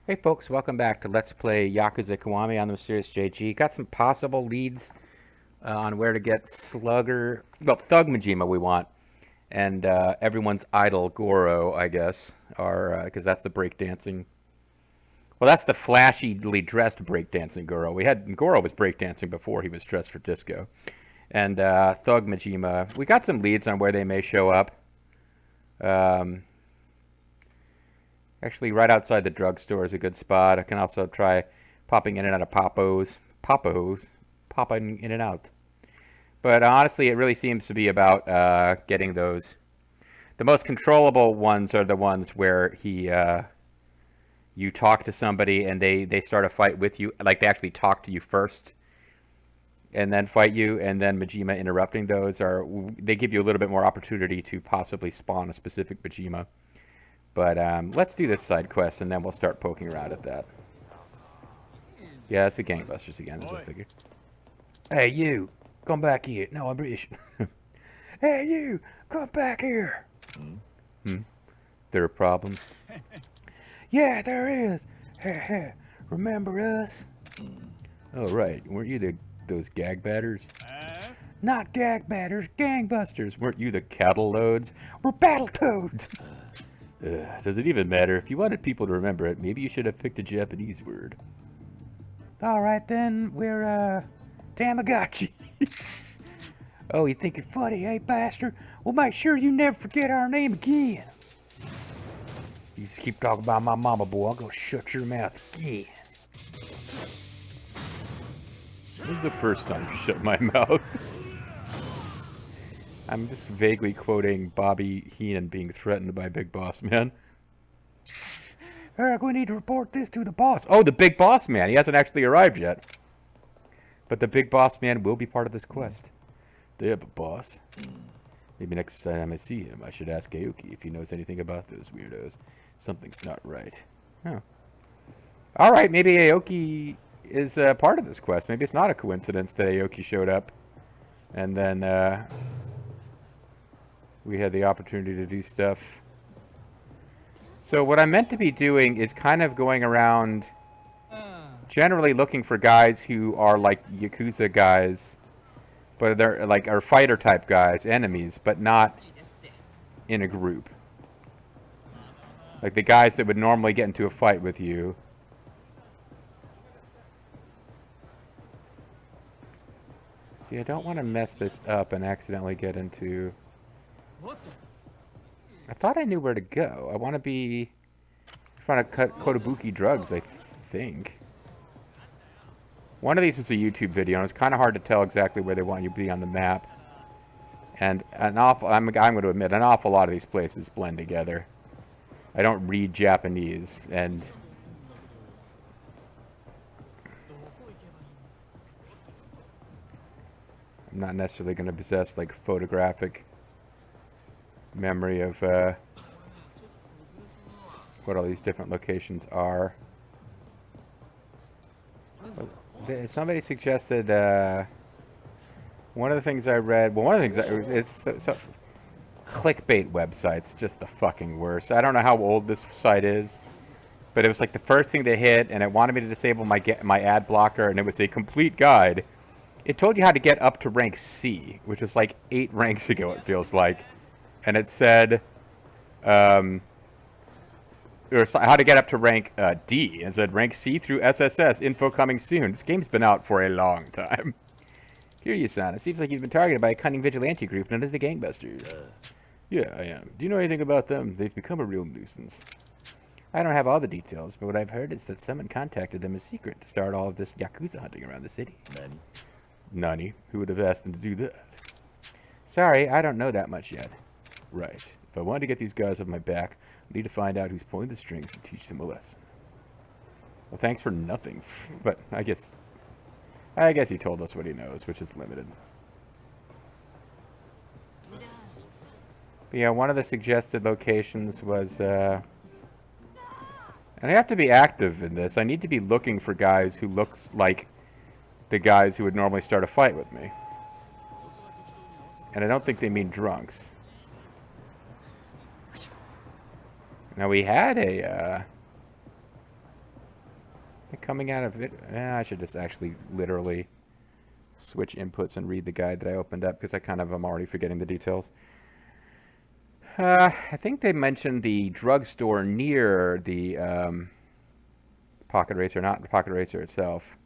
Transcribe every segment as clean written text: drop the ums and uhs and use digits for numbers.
Hey folks, welcome back to Let's Play Yakuza Kiwami on the Mysterious JG. Got some possible leads on where to get Thug Majima we want, and everyone's idol Goro, I guess, because that's the breakdancing. Well, that's the flashily dressed breakdancing Goro. Goro was breakdancing before he was dressed for disco, and Thug Majima. We got some leads on where they may show up. Um, Actually, right outside the drugstore is a good spot. I can also try popping in and out of popping in and out. But honestly, it really seems to be about getting those. The most controllable ones are the ones where you talk to somebody and they start a fight with you. Like they actually talk to you first and then fight you, and then Majima interrupting those they give you a little bit more opportunity to possibly spawn a specific Majima. But let's do this side quest, and then we'll start poking around at that. Yeah, it's the Gangbusters again, as I figured. Hey, you! Come back here. No, I'm British. Hey, you! Come back here! Hmm? There a problem? Yeah, there is! Remember us? Oh, right. Weren't you those gag batters? Not gag batters, gangbusters. Weren't you the cattle loads? We're battle toads! Does it even matter? If you wanted people to remember it, maybe you should have picked a Japanese word. Alright then, we're, Tamagotchi. Oh, you think you're funny, eh, bastard? Well, make sure you never forget our name again. You just keep talking about my mama, boy. I'm gonna shut your mouth again. This is the first time you shut my mouth. I'm just vaguely quoting Bobby Heenan being threatened by Big Boss Man. Eric, we need to report this to the boss. Oh, the Big Boss Man. He hasn't actually arrived yet. But the Big Boss Man will be part of this quest. Yeah, but boss. Maybe next time I see him, I should ask Aoki if he knows anything about those weirdos. Something's not right. Oh. Alright, maybe Aoki is part of this quest. Maybe it's not a coincidence that Aoki showed up. And then we had the opportunity to do stuff. So what I meant to be doing is kind of going around generally looking for guys who are like Yakuza guys, but they're like are fighter type guys, enemies, but not in a group. Like the guys that would normally get into a fight with you. See, I don't want to mess this up and accidentally get into... I thought I knew where to go. I want to be trying to cut Kotobuki drugs, I think. One of these was a YouTube video, and it's kind of hard to tell exactly where they want you to be on the map. And I'm going to admit, an awful lot of these places blend together. I don't read Japanese, and... I'm not necessarily going to possess, like, photographic memory of what all these different locations are. Somebody suggested one of the things I read. Well, one of the things it's clickbait websites, just the fucking worst. I don't know how old this site is, but it was like the first thing they hit, and it wanted me to disable my ad blocker, and it was a complete guide. It told you how to get up to rank C, which was like 8 ranks ago. It feels like. And it said, or how to get up to rank D. And it said rank C through SSS, info coming soon. This game's been out for a long time. Kiryu-san, it seems like you've been targeted by a cunning vigilante group known as the Gangbusters. Yeah, I am. Do you know anything about them? They've become a real nuisance. I don't have all the details, but what I've heard is that someone contacted them in secret to start all of this Yakuza hunting around the city. Nani? Who would have asked them to do that? Sorry, I don't know that much yet. Right. If I wanted to get these guys off my back, I need to find out who's pulling the strings and teach them a lesson. Well, thanks for nothing. But I guess he told us what he knows, which is limited. But yeah, one of the suggested locations was, and I have to be active in this. I need to be looking for guys who look like the guys who would normally start a fight with me. And I don't think they mean drunks. Now we had a Coming out of it, I should just actually literally switch inputs and read the guide that I opened up because I kind of am already forgetting the details. I think they mentioned the drugstore near the Pocket Racer, not the Pocket Racer itself.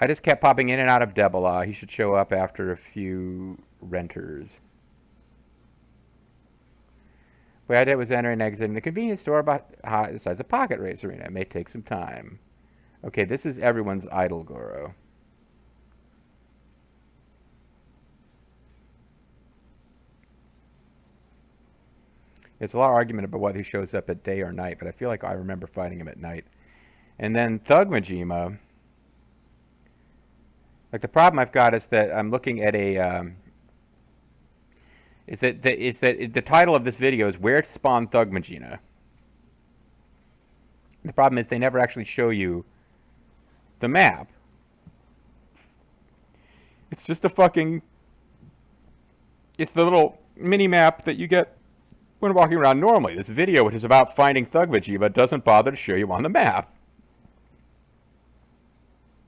I just kept popping in and out of Debola. He should show up after a few renters. What I did was enter and exit in the convenience store besides a Pocket Race arena. It may take some time. Okay, this is everyone's idol, Goro. It's a lot of argument about whether he shows up at day or night, but I feel like I remember fighting him at night. And then Thug Majima. Like, the problem I've got is that I'm looking at a... is that the title of this video is Where to Spawn Thug Majima. The problem is they never actually show you the map. It's just a fucking... It's the little mini-map that you get when walking around normally. This video, which is about finding Thug Majima, doesn't bother to show you on the map.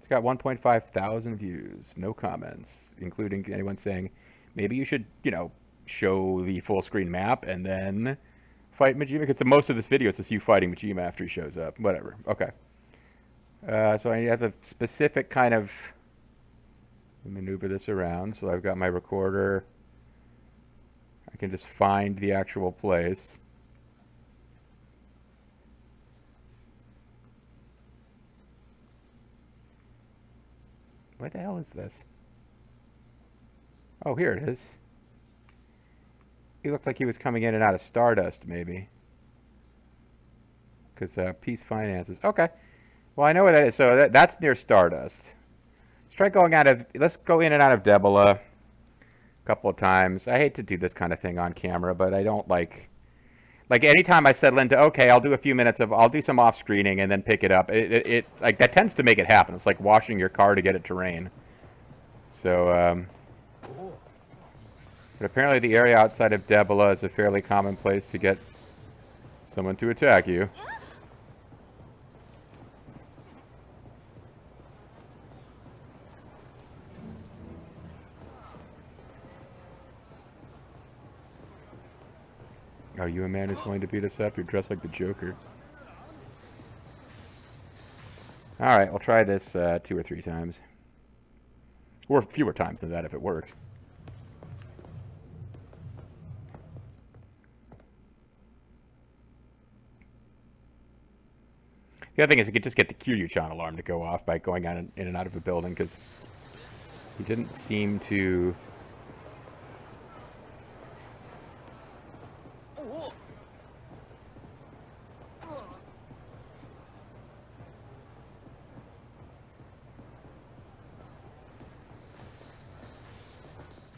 It's got 1.5 thousand views, no comments, including anyone saying, maybe you should, you know, show the full screen map and then fight Majima. Because most of this video is just you fighting Majima after he shows up. Whatever. Okay. So I have a specific kind of maneuver this around. So I've got my recorder. I can just find the actual place. What the hell is this? Oh, here it is. He looks like he was coming in and out of Stardust, maybe. Because Peace Finances. Okay. Well, I know where that is. So that's near Stardust. Let's try going out of... Let's go in and out of Debola a couple of times. I hate to do this kind of thing on camera, but I don't like... Like, anytime I settle into, okay, I'll do a few minutes of... I'll do some off-screening and then pick it up. Like, that tends to make it happen. It's like washing your car to get it to rain. So, But apparently the area outside of Debola is a fairly common place to get someone to attack you. Are you a man who's going to beat us up? You're dressed like the Joker. Alright, I'll try this 2 or 3 times. Or fewer times than that if it works. The other thing is you could just get the Kiryu-chan alarm to go off by going in and out of a building, because he didn't seem to...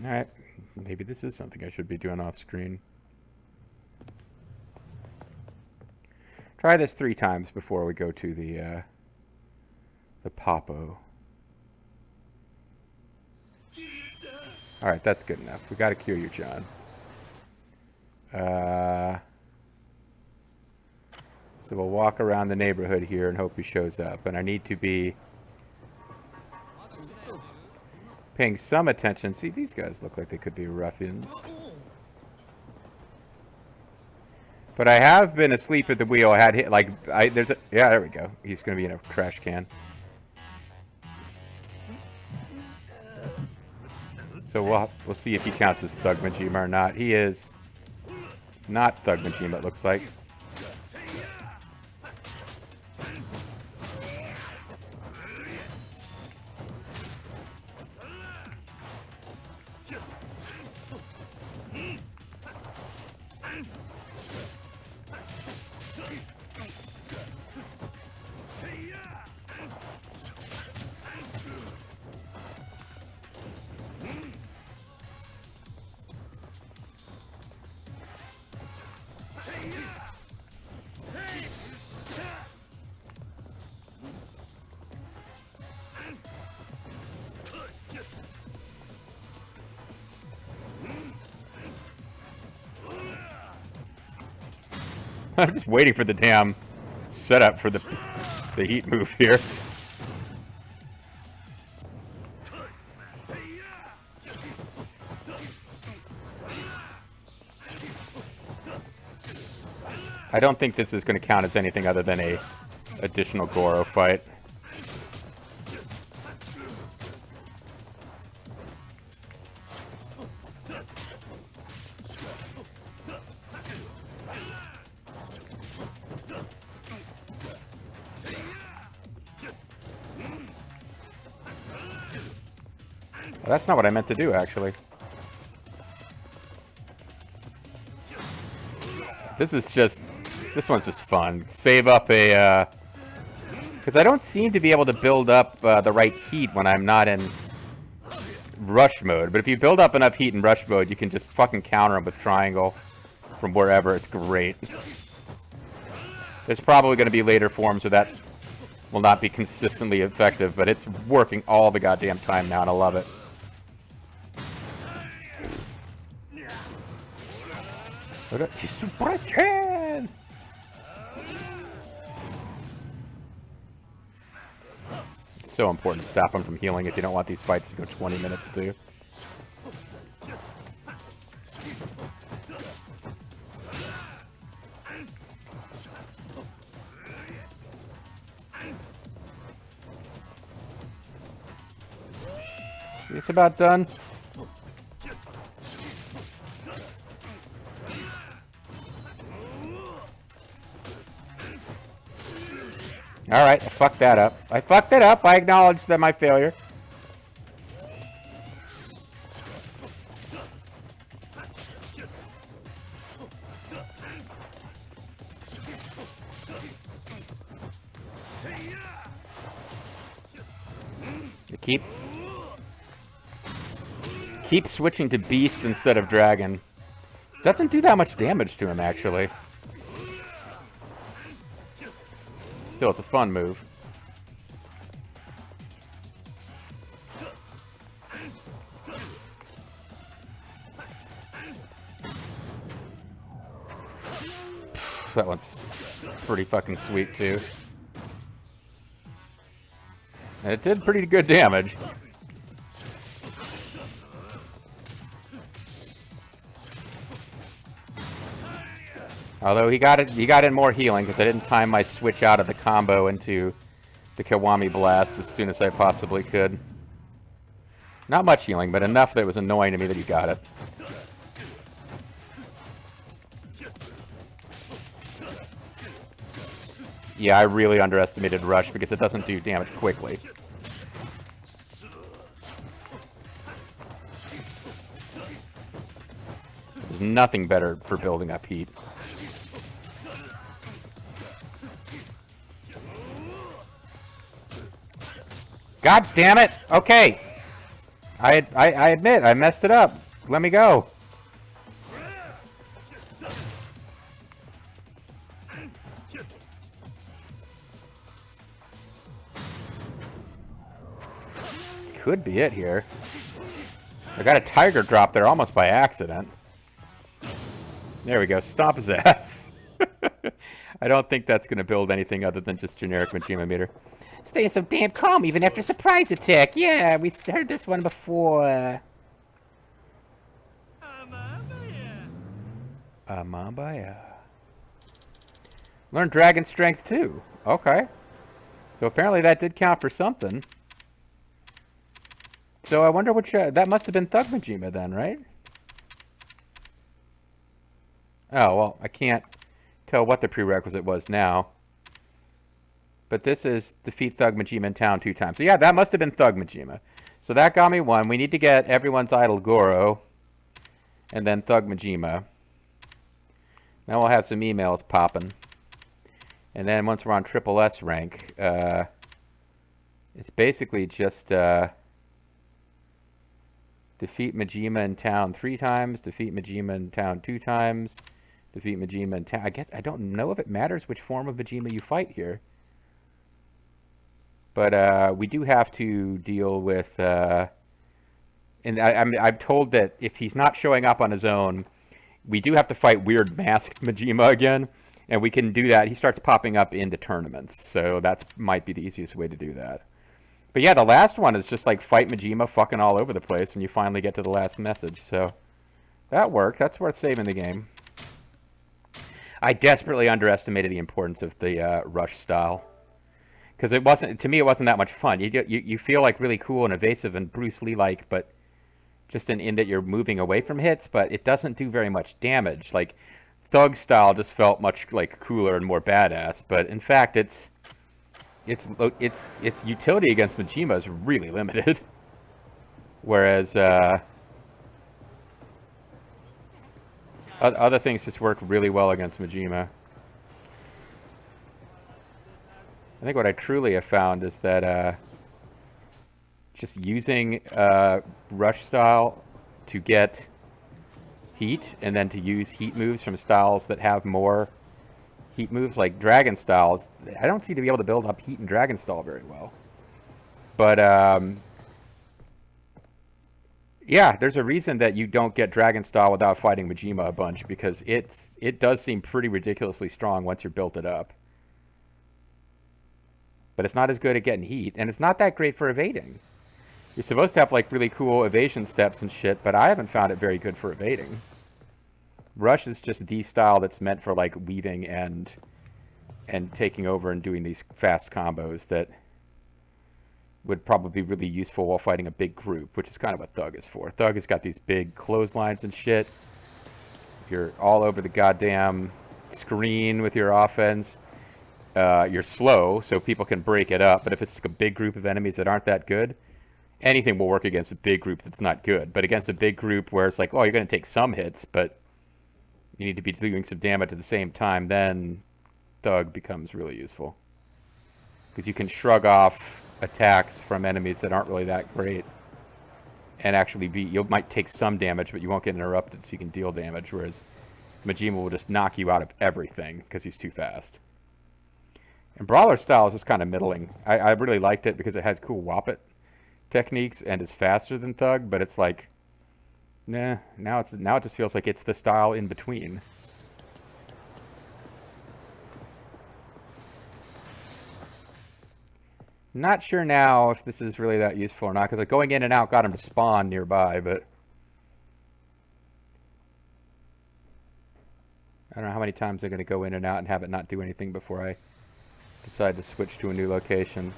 Alright, maybe this is something I should be doing off screen. Try this 3 times before we go to the Popo. Alright, that's good enough. We gotta cure you, John. So we'll walk around the neighborhood here and hope he shows up. And I need to be paying some attention. See, these guys look like they could be ruffians. But I have been asleep at the wheel. I had hit, like, there's a, yeah, there we go. He's going to be in a trash can. So we'll see if he counts as Thug Majima or not. He is not Thug Majima, it looks like. I'm just waiting for the damn setup for the heat move here. I don't think this is going to count as anything other than a additional Goro fight. Well, that's not what I meant to do, actually. This one's just fun. Save up a, because I don't seem to be able to build up the right heat when I'm not in rush mode. But if you build up enough heat in rush mode, you can just fucking counter them with triangle from wherever. It's great. There's probably going to be later forms where that will not be consistently effective, but it's working all the goddamn time now, and I love it. It's so important to stop him from healing if you don't want these fights to go 20 minutes, too. It's about done. Alright, I fucked that up. I fucked it up. I acknowledge that my failure. Keep switching to Beast instead of Dragon. Doesn't do that much damage to him, actually. Still, it's a fun move. That one's pretty fucking sweet, too. And it did pretty good damage. Although he got in more healing because I didn't time my switch out of the combo into the Kiwami blast as soon as I possibly could. Not much healing, but enough that it was annoying to me that he got it. Yeah, I really underestimated Rush because it doesn't do damage quickly. There's nothing better for building up heat. God damn it! Okay. I admit, I messed it up. Let me go. Could be it here. I got a tiger drop there almost by accident. There we go. Stomp his ass. I don't think that's going to build anything other than just generic Majima meter. Staying so damn calm even after a surprise attack. Yeah, we heard this one before. Amabaya. Learn Dragon Strength too. Okay. So apparently that did count for something. So I wonder which... that must have been Thug Majima then, right? Oh, well, I can't tell what the prerequisite was now. But this is defeat Thug Majima in town 2 times. So yeah, that must have been Thug Majima. So that got me 1. We need to get everyone's idol Goro. And then Thug Majima. Now we'll have some emails popping. And then once we're on triple S rank, it's basically just defeat Majima in town 3 times, defeat Majima in town 2 times, defeat Majima in town. I guess I don't know if it matters which form of Majima you fight here. But we do have to deal with, and I'm told that if he's not showing up on his own, we do have to fight weird masked Majima again. And we can do that. He starts popping up into tournaments, so that might be the easiest way to do that. But yeah, the last one is just like fight Majima fucking all over the place, and you finally get to the last message. So that worked. That's worth saving the game. I desperately underestimated the importance of the rush style. Because it wasn't, to me, it wasn't that much fun. You feel like really cool and evasive and Bruce Lee-like, but just in that you're moving away from hits, but it doesn't do very much damage. Like, Thug style just felt much like cooler and more badass, but in fact, its utility against Majima is really limited. Whereas other things just work really well against Majima. I think what I truly have found is that just using rush style to get heat, and then to use heat moves from styles that have more heat moves, like dragon styles, I don't seem to be able to build up heat in dragon style very well. But yeah, there's a reason that you don't get dragon style without fighting Majima a bunch, because it does seem pretty ridiculously strong once you're built it up. But it's not as good at getting heat, and it's not that great for evading. You're supposed to have like really cool evasion steps and shit, but I haven't found it very good for evading. Rush is just the style that's meant for like weaving and taking over and doing these fast combos that would probably be really useful while fighting a big group, which is kind of what Thug is for. Thug has got these big clotheslines and shit. You're all over the goddamn screen with your offense. You're slow, so people can break it up, but if it's like a big group of enemies that aren't that good, anything will work against a big group that's not good. But against a big group where it's like, oh, you're going to take some hits, but you need to be doing some damage at the same time, then Thug becomes really useful. Because you can shrug off attacks from enemies that aren't really that great, and actually you might take some damage, but you won't get interrupted, so you can deal damage, whereas Majima will just knock you out of everything because he's too fast. And Brawler style is just kind of middling. I really liked it because it has cool whop it techniques and is faster than Thug, but it's like, nah, now it just feels like it's the style in between. Not sure now if this is really that useful or not, because like going in and out got him to spawn nearby, but I don't know how many times I'm going to go in and out and have it not do anything before I decide to switch to a new location.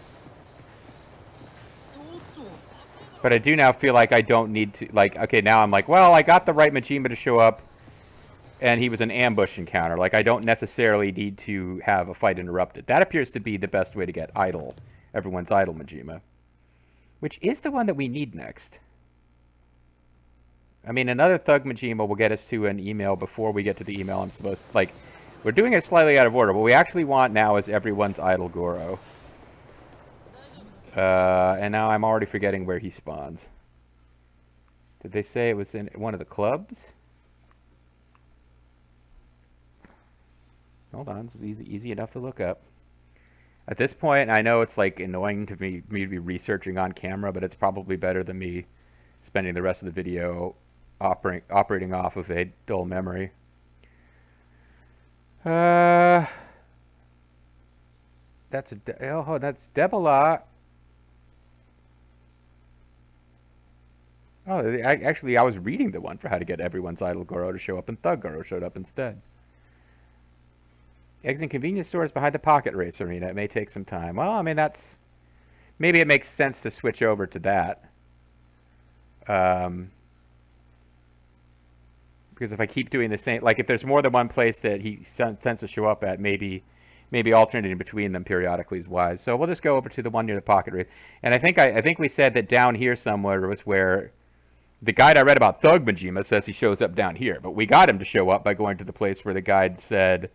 But I do now feel like I don't need to, like, okay, now I'm like, well, I got the right Majima to show up, and he was an ambush encounter. Like, I don't necessarily need to have a fight interrupted. That appears to be the best way to get idle, everyone's idle Majima. Which is the one that we need next. I mean, another Thug Majima will get us to an email before we get to the email I'm supposed to, like, we're doing it slightly out of order. What we actually want now is everyone's idle Goro. And now I'm already forgetting where he spawns. Did they say it was in one of the clubs? Hold on, this is easy enough to look up. At this point, I know it's like annoying to me to be researching on camera, but it's probably better than me spending the rest of the video operating off of a dull memory. That's Debola. Oh, actually, I was reading the one for how to get everyone's idle Goro to show up, and Thug Goro showed up instead. Eggs and convenience stores behind the Pocket Race Arena. It may take some time. Well, I mean, that's... Maybe it makes sense to switch over to that. Because if I keep doing the same... Like, if there's more than one place that he tends to show up at, maybe alternating between them periodically is wise. So we'll just go over to the one near the Pocket Race. And I think we said that down here somewhere was where... The guide I read about Thug Majima says he shows up down here. But we got him to show up by going to the place where the guide said...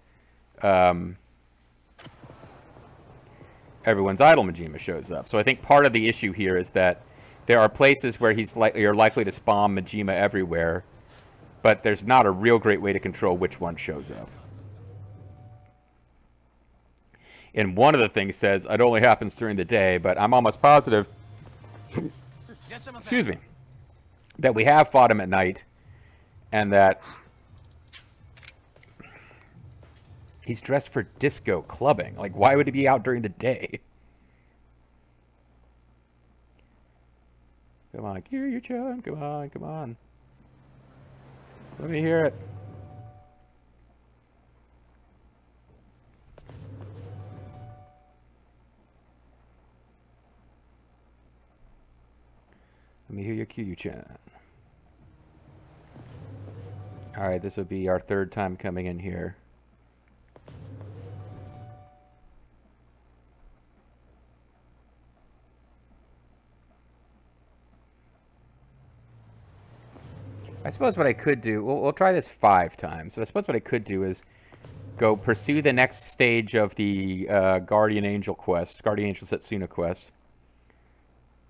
everyone's idle Majima shows up. So I think part of the issue here is that there are places where you're likely to spawn Majima everywhere, but there's not a real great way to control which one shows up. And one of the things says it only happens during the day, but I'm almost positive, excuse me, that we have fought him at night, and that He's dressed for disco clubbing. Like, why would he be out during the day? Come on, Kiryu-chan. Come on, come on. Let me hear it. Let me hear your Kiryu-chan. Alright, this will be our third time coming in here. I suppose what I could do, we'll try this 5 times. So I suppose what I could do is go pursue the next stage of the Guardian Angel quest, Guardian Angel Setsuna quest,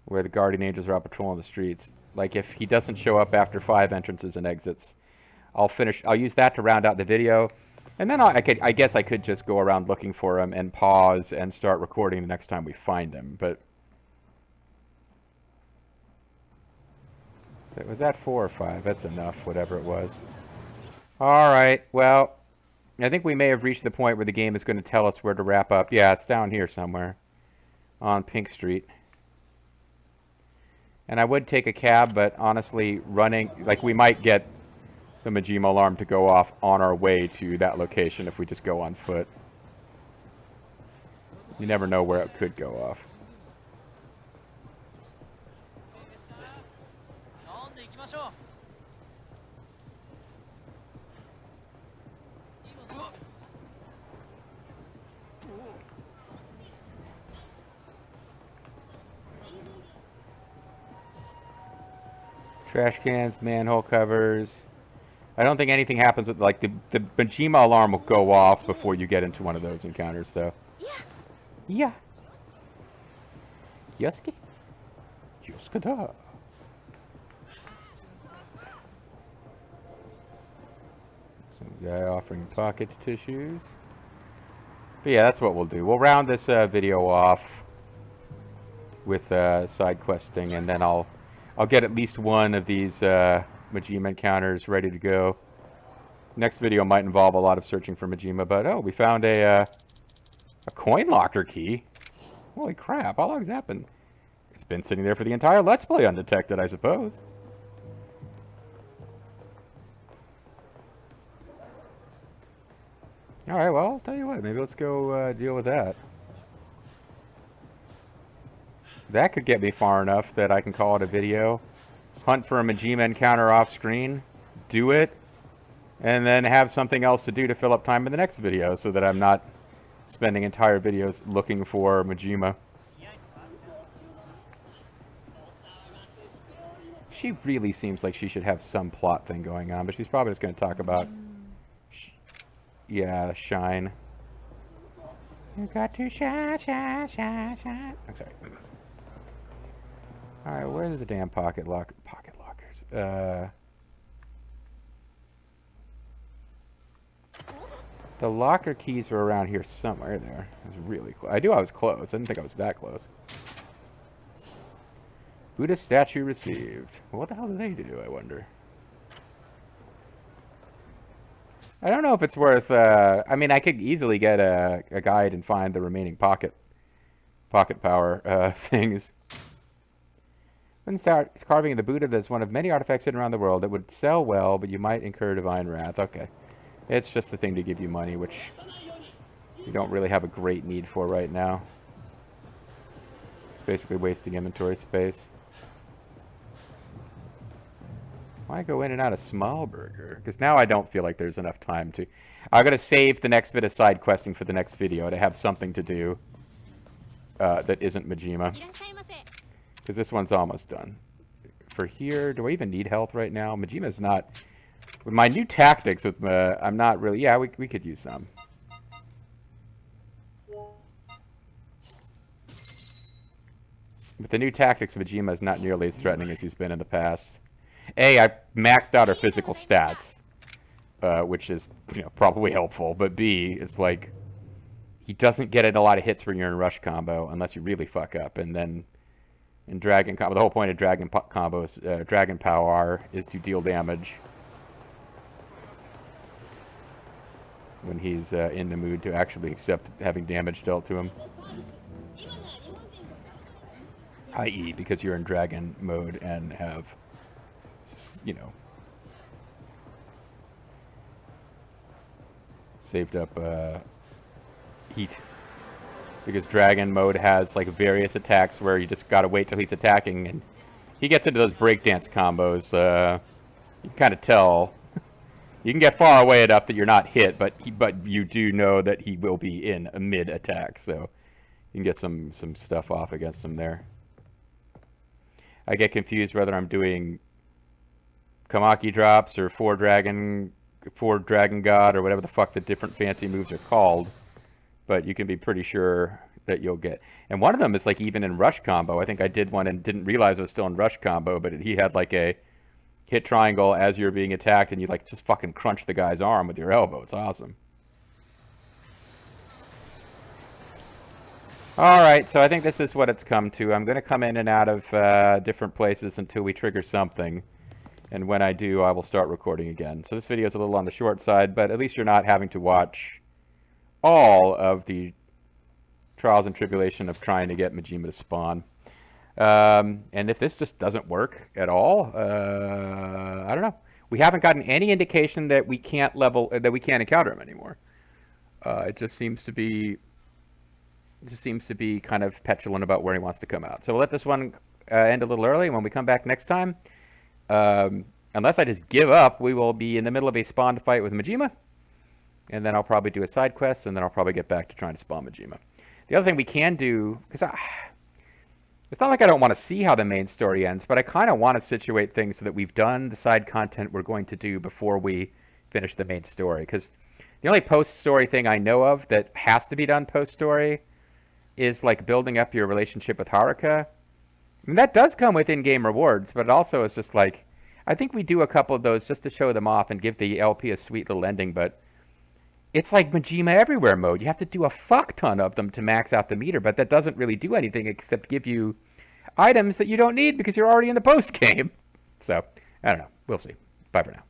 where the Guardian Angels are out patrolling the streets. Like, if he doesn't show up after 5 entrances and exits, I'll use that to round out the video, and then I guess I could just go around looking for him and pause and start recording the next time we find him. But was that 4 or 5? That's enough, whatever it was. All right, well, I think we may have reached the point where the game is going to tell us where to wrap up. Yeah, it's down here somewhere on Pink Street. And I would take a cab, but honestly, running, like, we might get the Majima alarm to go off on our way to that location if we just go on foot. You never know where it could go off. Trash cans, manhole covers. I don't think anything happens with, like, the Majima alarm will go off before you get into one of those encounters, though. Yeah. Kioske? Kioske da. Some guy offering pocket tissues. But yeah, that's what we'll do. We'll round this video off with side questing, and then I'll get at least one of these Majima encounters ready to go. Next video might involve a lot of searching for Majima, but oh, we found a coin locker key. Holy crap, how long has that been? It's been sitting there for the entire Let's Play undetected, I suppose. Alright, well, I'll tell you what, maybe let's go deal with that. That could get me far enough that I can call it a video. Hunt for a Majima encounter off screen, do it, and then have something else to do to fill up time in the next video so that I'm not spending entire videos looking for Majima. She really seems like she should have some plot thing going on, but she's probably just going to talk about, yeah, shine. You got to shine, shine, shine, shine. I'm sorry. Alright, where's the damn pocket lockers? The locker keys were around here somewhere there. I was really close. I knew I was close. I didn't think I was that close. Buddha statue received. What the hell do they do, I wonder? I don't know if it's worth, I mean, I could easily get a guide and find the remaining pocket power things. When start carving the Buddha, that's one of many artifacts hidden around the world that would sell well, but you might incur divine wrath. Okay. It's just the thing to give you money, which you don't really have a great need for right now. It's basically wasting inventory space. Why go in and out of Smallburger? Because now I don't feel like there's enough time to... I'm going to save the next bit of side questing for the next video to have something to do that isn't Majima. Because this one's almost done. For here, do I even need health right now? Majima's not... With my new tactics, with I'm not really... Yeah, we could use some. With the new tactics, Majima is not nearly as threatening as he's been in the past. A, I've maxed out our physical stats, which is, you know, probably helpful. But B, it's like... He doesn't get in a lot of hits when you're in rush combo, unless you really fuck up. And then... In Dragon combo, the whole point of Dragon combos, Dragon Power, is to deal damage. when he's in the mood to actually accept having damage dealt to him. I.e., because you're in dragon mode and have, you know, saved up heat. Because dragon mode has like various attacks where you just gotta wait till he's attacking, and he gets into those breakdance combos. You can kind of tell. You can get far away enough that you're not hit, but you do know that he will be in a mid attack, so you can get some stuff off against him there. I get confused whether I'm doing Kamaki drops or four dragon god or whatever the fuck the different fancy moves are called, but you can be pretty sure that you'll get. And one of them is like even in rush combo. I think I did one and didn't realize it was still in rush combo, but he had like a hit triangle as you're being attacked, and you like just fucking crunch the guy's arm with your elbow. It's awesome. Alright, so I think this is what it's come to. I'm going to come in and out of different places until we trigger something. And when I do, I will start recording again. So this video is a little on the short side, but at least you're not having to watch all of the trials and tribulation of trying to get Majima to spawn. And if this just doesn't work at all, I don't know. We haven't gotten any indication that we can't encounter him anymore. It just seems to be kind of petulant about where he wants to come out. So we'll let this one end a little early, and when we come back next time, unless I just give up, we will be in the middle of a spawn fight with Majima, and then I'll probably do a side quest, and then I'll probably get back to trying to spawn Majima. The other thing we can do, because it's not like I don't want to see how the main story ends, but I kind of want to situate things so that we've done the side content we're going to do before we finish the main story. Because the only post-story thing I know of that has to be done post-story is like building up your relationship with Haruka. I mean, that does come with in-game rewards, but it also is just like, I think we do a couple of those just to show them off and give the LP a sweet little ending, but it's like Majima Everywhere mode. You have to do a fuck ton of them to max out the meter, but that doesn't really do anything except give you items that you don't need because you're already in the post game. So, I don't know. We'll see. Bye for now.